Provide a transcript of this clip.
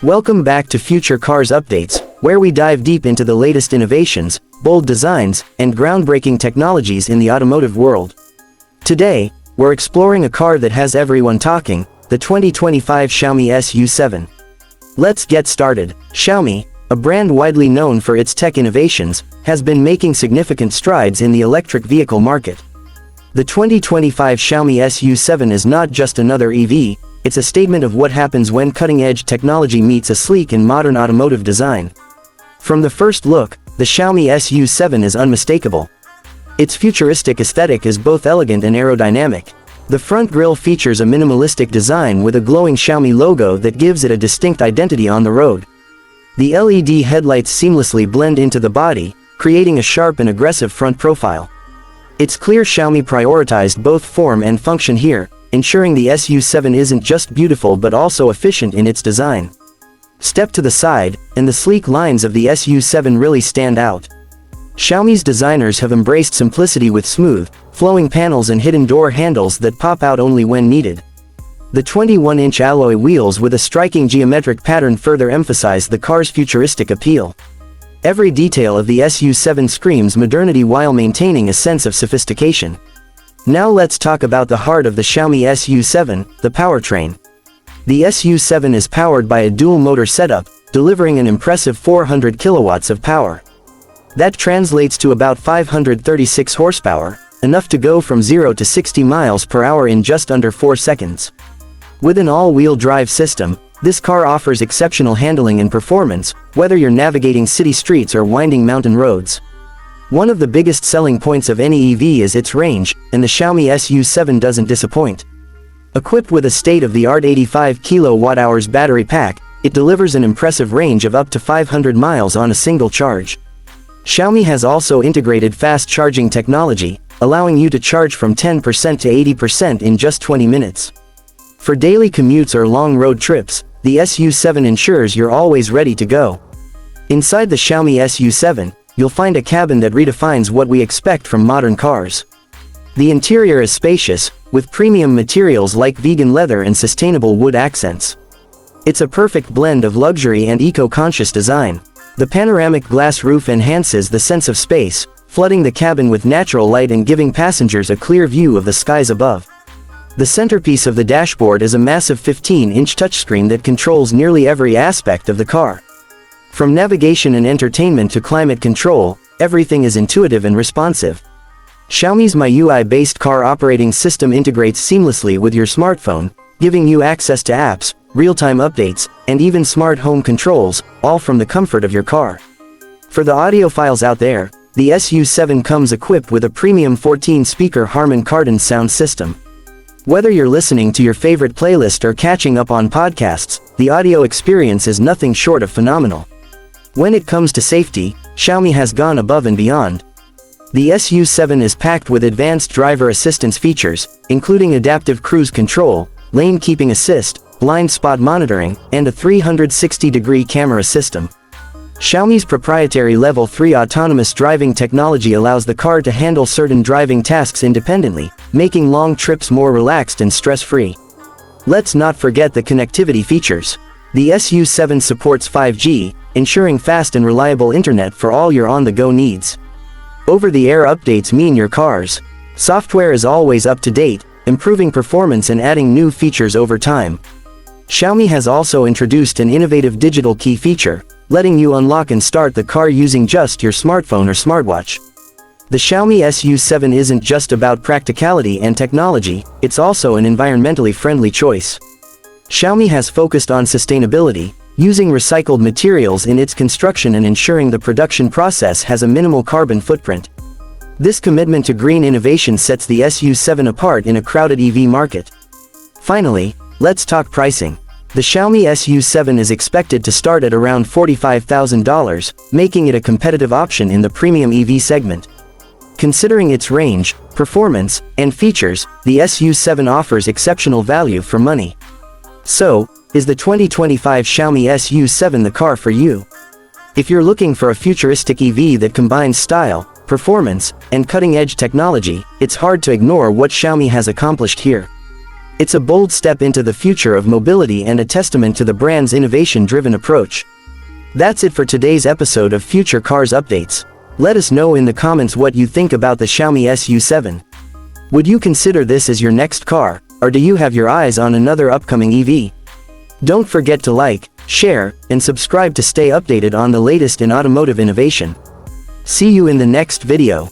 Welcome back to Future Cars Updates, where we dive deep into the latest innovations, bold designs, and groundbreaking technologies in the automotive world. Today, we're exploring a car that has everyone talking, the 2025 Xiaomi SU7. Let's get started. Xiaomi, a brand widely known for its tech innovations, has been making significant strides in the electric vehicle market. The 2025 Xiaomi SU7 is not just another EV, it's a statement of what happens when cutting-edge technology meets a sleek and modern automotive design. From the first look, the Xiaomi SU7 is unmistakable. Its futuristic aesthetic is both elegant and aerodynamic. The front grille features a minimalistic design with a glowing Xiaomi logo that gives it a distinct identity on the road. The LED headlights seamlessly blend into the body, creating a sharp and aggressive front profile. It's clear Xiaomi prioritized both form and function here, ensuring the SU7 isn't just beautiful but also efficient in its design. Step to the side, and the sleek lines of the SU7 really stand out. Xiaomi's designers have embraced simplicity with smooth, flowing panels and hidden door handles that pop out only when needed. The 21-inch alloy wheels with a striking geometric pattern further emphasize the car's futuristic appeal. Every detail of the SU7 screams modernity while maintaining a sense of sophistication. Now let's talk about the heart of the Xiaomi SU7, the powertrain. The SU7 is powered by a dual-motor setup, delivering an impressive 400 kilowatts of power. That translates to about 536 horsepower, enough to go from 0 to 60 miles per hour in just under 4 seconds. With an all-wheel drive system, this car offers exceptional handling and performance, whether you're navigating city streets or winding mountain roads. One of the biggest selling points of any EV is its range, and the Xiaomi SU7 doesn't disappoint. Equipped with a state-of-the-art 85 kWh battery pack, it delivers an impressive range of up to 500 miles on a single charge. Xiaomi has also integrated fast charging technology, allowing you to charge from 10% to 80% in just 20 minutes. For daily commutes or long road trips, the SU7 ensures you're always ready to go. Inside the Xiaomi SU7, you'll find a cabin that redefines what we expect from modern cars. The interior is spacious, with premium materials like vegan leather and sustainable wood accents. It's a perfect blend of luxury and eco-conscious design. The panoramic glass roof enhances the sense of space, flooding the cabin with natural light and giving passengers a clear view of the skies above. The centerpiece of the dashboard is a massive 15-inch touchscreen that controls nearly every aspect of the car. From navigation and entertainment to climate control, everything is intuitive and responsive. Xiaomi's MIUI-based car operating system integrates seamlessly with your smartphone, giving you access to apps, real-time updates, and even smart home controls, all from the comfort of your car. For the audiophiles out there, the SU7 comes equipped with a premium 14-speaker Harman Kardon sound system. Whether you're listening to your favorite playlist or catching up on podcasts, the audio experience is nothing short of phenomenal. When it comes to safety, Xiaomi has gone above and beyond. The SU7 is packed with advanced driver assistance features, including adaptive cruise control, lane keeping assist, blind spot monitoring, and a 360-degree camera system. Xiaomi's proprietary Level 3 autonomous driving technology allows the car to handle certain driving tasks independently, making long trips more relaxed and stress-free. Let's not forget the connectivity features. The SU7 supports 5G, ensuring fast and reliable internet for all your on-the-go needs. Over-the-air updates mean your car's software is always up to date, improving performance and adding new features over time. Xiaomi has also introduced an innovative digital key feature, letting you unlock and start the car using just your smartphone or smartwatch. The Xiaomi SU7 isn't just about practicality and technology, it's also an environmentally friendly choice. Xiaomi has focused on sustainability, using recycled materials in its construction and ensuring the production process has a minimal carbon footprint. This commitment to green innovation sets the SU7 apart in a crowded EV market. Finally, let's talk pricing. The Xiaomi SU7 is expected to start at around $45,000, making it a competitive option in the premium EV segment. Considering its range, performance, and features, the SU7 offers exceptional value for money. So, is the 2025 Xiaomi SU7 the car for you? If you're looking for a futuristic EV that combines style, performance, and cutting-edge technology, it's hard to ignore what Xiaomi has accomplished here. It's a bold step into the future of mobility and a testament to the brand's innovation-driven approach. That's it for today's episode of Future Cars Updates. Let us know in the comments what you think about the Xiaomi SU7. Would you consider this as your next car, or do you have your eyes on another upcoming EV? Don't forget to like, share, and subscribe to stay updated on the latest in automotive innovation. See you in the next video.